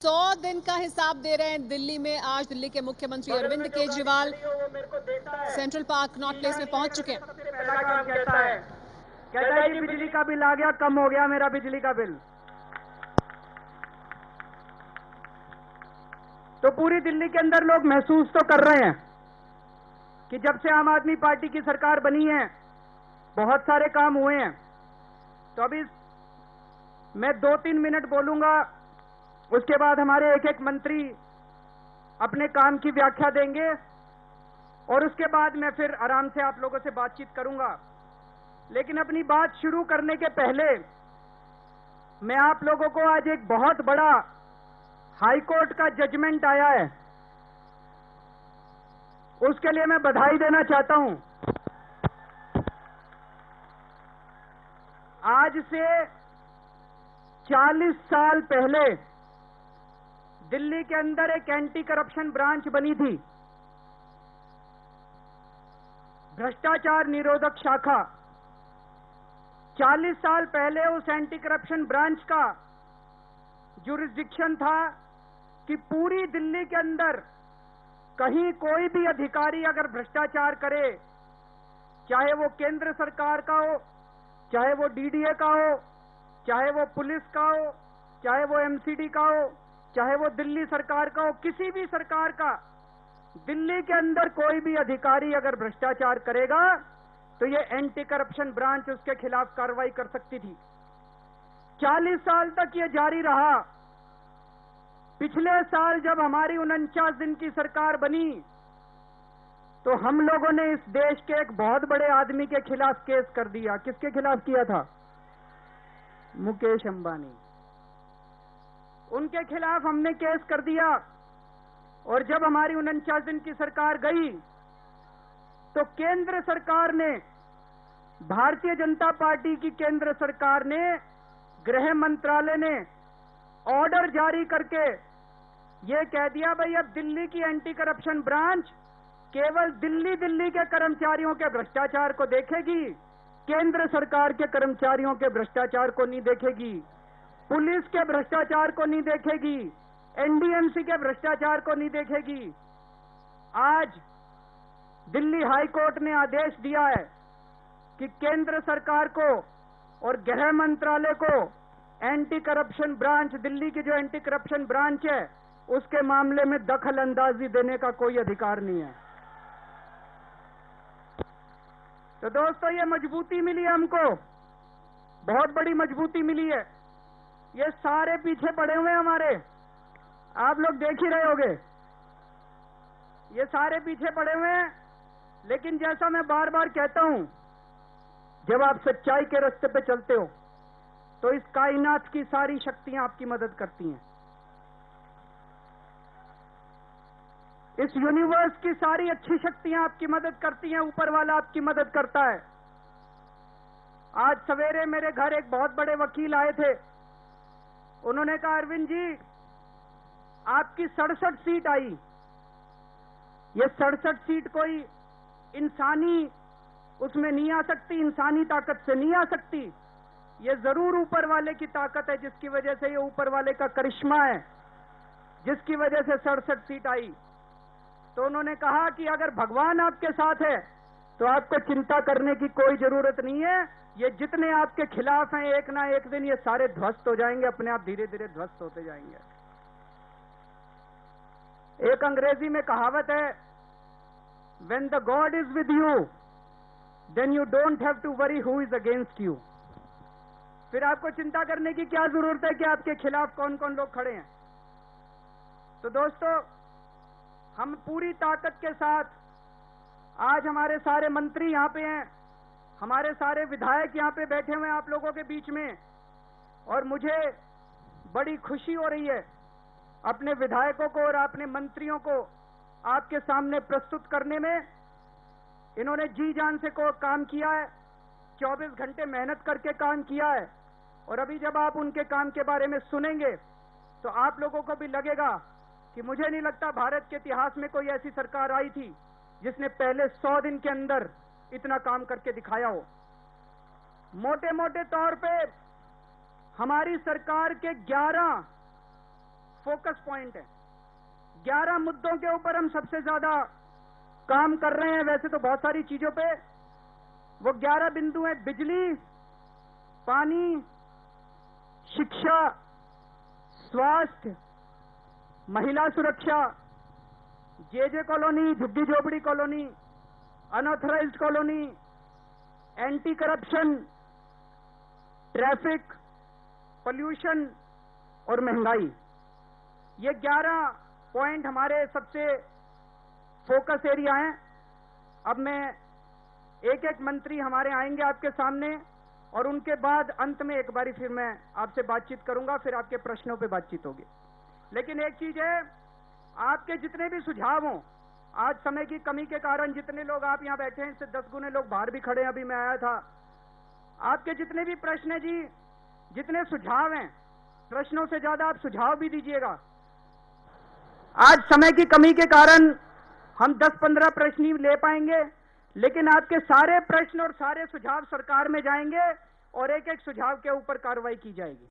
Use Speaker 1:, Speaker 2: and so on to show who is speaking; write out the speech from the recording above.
Speaker 1: 100 दिन का हिसाब दे रहे हैं दिल्ली में। आज दिल्ली के मुख्यमंत्री Arvind Kejriwal central park north place में पहुंच चुके हैं।
Speaker 2: पहला काम कहता है कि बिजली का बिल आ गया, कम हो गया मेरा बिजली का बिल। तो पूरी दिल्ली के अंदर लोग महसूस तो कर रहे हैं कि जब से आम आदमी पार्टी की सरकार बनी है बहुत सारे काम हुए हैं। तो अभी मैं 2-3 मिनट बोलूंगा, उसके बाद हमारे एक एक मंत्री अपने काम की व्याख्या देंगे और उसके बाद मैं फिर आराम से आप लोगों से बातचीत करूंगा। लेकिन अपनी बात शुरू करने के पहले मैं आप लोगों को आज एक बहुत बड़ा हाई कोर्ट का जजमेंट आया है, उसके लिए मैं बधाई देना चाहता हूं। आज से 40 साल पहले दिल्ली के अंदर एक एंटी करप्शन ब्रांच बनी थी, भ्रष्टाचार निरोधक शाखा। 40 साल पहले उस एंटी करप्शन ब्रांच का जुरिस्डिक्शन था कि पूरी दिल्ली के अंदर कहीं कोई भी अधिकारी अगर भ्रष्टाचार करे, चाहे वो केंद्र सरकार का हो, चाहे वो डीडीए का हो, चाहे वो पुलिस का हो, चाहे वो एमसीडी का हो, चाहे वो दिल्ली सरकार का हो, किसी भी सरकार का, दिल्ली के अंदर कोई भी अधिकारी अगर भ्रष्टाचार करेगा तो ये एंटी करप्शन ब्रांच उसके खिलाफ कार्रवाई कर सकती थी। 40 साल तक ये जारी रहा। पिछले साल जब हमारी 49 दिन की सरकार बनी तो हम लोगों ने इस देश के एक बहुत बड़े आदमी के खिलाफ केस कर दिया। किसके खिलाफ किया था? मुकेश अंबानी। उनके खिलाफ हमने केस कर दिया और जब हमारी 49 दिन की सरकार गई तो केंद्र सरकार ने, भारतीय जनता पार्टी की केंद्र सरकार ने, गृह मंत्रालय ने ऑर्डर जारी करके ये कह दिया, भाई अब दिल्ली की एंटी करप्शन ब्रांच केवल दिल्ली के कर्मचारियों के भ्रष्टाचार को देखेगी, केंद्र सरकार के कर्मचारियों के भ्रष्टाचार को नहीं देखेगी, पुलिस के भ्रष्टाचार को नहीं देखेगी, एनडीएमसी के भ्रष्टाचार को नहीं देखेगी। आज दिल्ली हाई कोर्ट ने आदेश दिया है कि केंद्र सरकार को और गृह मंत्रालय को एंटी करप्शन ब्रांच, दिल्ली की जो एंटी करप्शन ब्रांच है, उसके मामले में दखल अंदाजी देने का कोई अधिकार नहीं है। तो दोस्तों, ये मजबूती मिली है हमको, बहुत बड़ी मजबूती मिली है। ये सारे पीछे पड़े हुए हैं हमारे, आप लोग देख ही रहे होंगे, ये सारे पीछे पड़े हुए हैं। लेकिन जैसा मैं बार बार कहता हूं, जब आप सच्चाई के रास्ते पे चलते हो तो इस कायनात की सारी शक्तियां आपकी मदद करती हैं। इस यूनिवर्स की सारी अच्छी शक्तियां आपकी मदद करती हैं, ऊपर वाला आपकी मदद करता है। आज सवेरे मेरे घर एक बहुत बड़े वकील आए थे। उन्होंने कहा, अरविंद जी आपकी 67 सीट आई। ये 67 सीट कोई इंसानी उसमें नहीं आ सकती, इंसानी ताकत से नहीं आ सकती। ये जरूर ऊपर वाले की ताकत है, जिसकी वजह से ये ऊपर वाले का करिश्मा है, जिसकी वजह से 67 सीट आई। तो उन्होंने कहा कि अगर भगवान आपके साथ है तो आपको चिंता करने की कोई जरूरत नहीं है। ये जितने आपके खिलाफ हैं, एक ना एक दिन ये सारे ध्वस्त हो जाएंगे, अपने आप धीरे धीरे ध्वस्त होते जाएंगे। एक अंग्रेजी में कहावत है, When the God is with you, then you don't have to worry who is against you. फिर आपको चिंता करने की क्या जरूरत है कि आपके खिलाफ कौन कौन लोग खड़े हैं। तो दोस्तों, हम पूरी ताकत के साथ, आज हमारे सारे मंत्री यहां पे हैं, हमारे सारे विधायक यहां पे बैठे हुए हैं आप लोगों के बीच में, और मुझे बड़ी खुशी हो रही है अपने विधायकों को और अपने मंत्रियों को आपके सामने प्रस्तुत करने में। इन्होंने जी जान से को काम किया है, 24 घंटे मेहनत करके काम किया है, और अभी जब आप उनके काम के बारे में सुनेंगे तो आप लोगों को भी लगेगा कि मुझे नहीं लगता भारत के इतिहास में कोई ऐसी सरकार आई थी जिसने पहले 100 दिन के अंदर इतना काम करके दिखाया हो। मोटे मोटे तौर पे हमारी सरकार के 11 फोकस पॉइंट है। 11 मुद्दों के ऊपर हम सबसे ज्यादा काम कर रहे हैं, वैसे तो बहुत सारी चीजों पे। वो 11 बिंदु हैं: बिजली, पानी, शिक्षा, स्वास्थ्य, महिला सुरक्षा, जे कॉलोनी, झुग्गी झोपड़ी colony, unauthorised colony, anti corruption, traffic, pollution और महंगाई। ये 11 पॉइंट हमारे सबसे फोकस एरिया हैं। अब मैं एक एक मंत्री हमारे आएंगे आपके सामने और उनके बाद अंत में एक बारी फिर मैं आपसे बातचीत करूंगा, फिर आपके प्रश्नों पे बातचीत होगी। लेकिन एक चीज है, आपके जितने भी सुझाव हों, आज समय की कमी के कारण जितने लोग आप यहां बैठे हैं, इससे 10 गुने लोग बाहर भी खड़े हैं, अभी मैं आया था। आपके जितने भी प्रश्न हैं जी, जितने सुझाव हैं, प्रश्नों से ज्यादा आप सुझाव भी दीजिएगा। आज समय की कमी के कारण हम 10-15 प्रश्न ही ले पाएंगे, लेकिन आपके सारे प्रश्न और सारे सुझाव सरकार में जाएंगे और एक एक सुझाव के ऊपर कार्रवाई की जाएगी।